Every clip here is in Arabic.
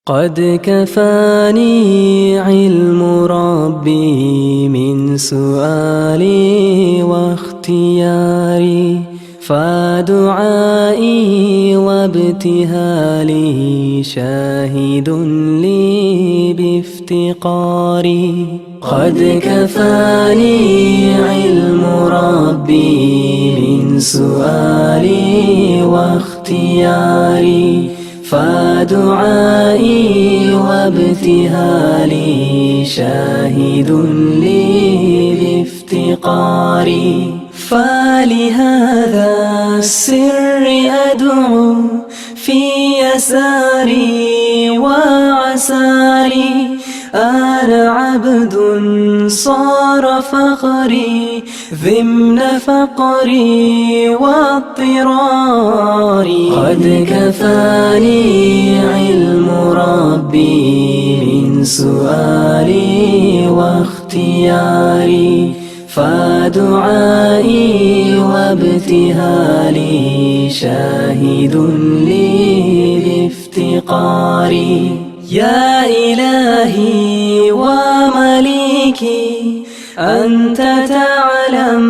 قد كفاني علم ربي من سؤالي واختياري، فدعائي وابتهالي شاهد لي بافتقاري. قد كفاني علم ربي من سؤالي واختياري، فدعائي وابتهالي شاهد لي بافتقاري. فلهذا السر أدعو في يساري وعساري، أنا عبد صار فخري ضمن فقري واضطراري. قد كفاني علم ربي من سؤالي واختياري، فدعائي وابتهالي شاهد لي بافتقاري. يا إلهي ومليكي أنت تعلم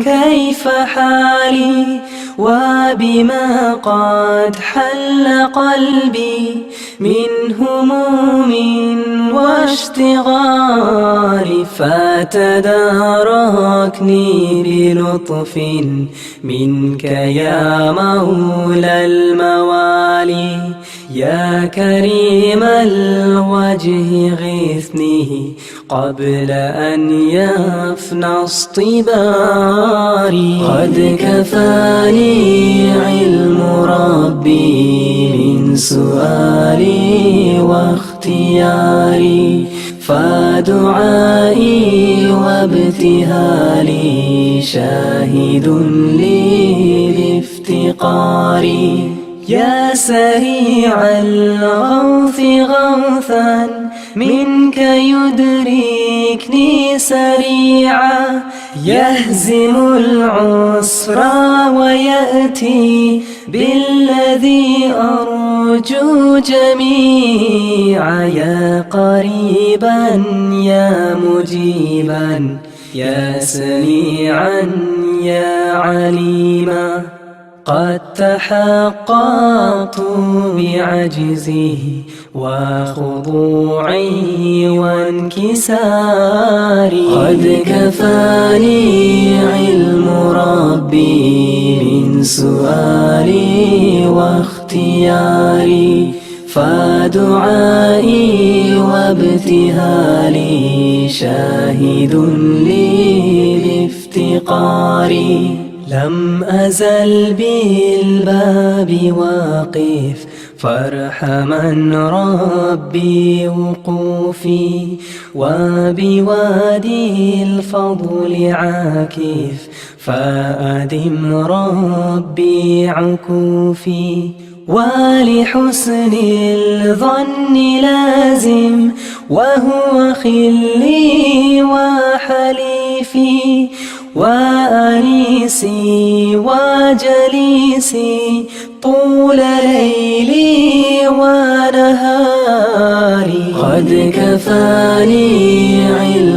كيف حالي، وبما قد حل قلبي من هموم واشتغال، فتداركني بلطف منك يا مولى الموالي. يا كريم الوجه غثني قبل أن يفنى اصطباري. قد كفاني علم ربي من سؤالي واختياري، فدعائي وابتهالي شاهد لي بافتقاري. يا سريع الغوث غوثا منك يدركني سريعا، يهزم العسر ويأتي بالذي أرجو جميعا. يا قريبا يا مجيبا يا سميعا يا عليما، قد تحققت بعجزه وخضوعي وانكساري. قد كفاني علم ربي من سؤالي واختياري، فدعائي وابتهالي شاهد لي بافتقاري. لم أزل بالباب واقف فارحمن ربي وقوفي، وبوادي الفضل عاكف فأدم ربي عكوفي. ولحسن الظن لازم وهو خلي وحليفي، وأنيسي وجليسي طول ليلي ونهاري. قد كفاني علم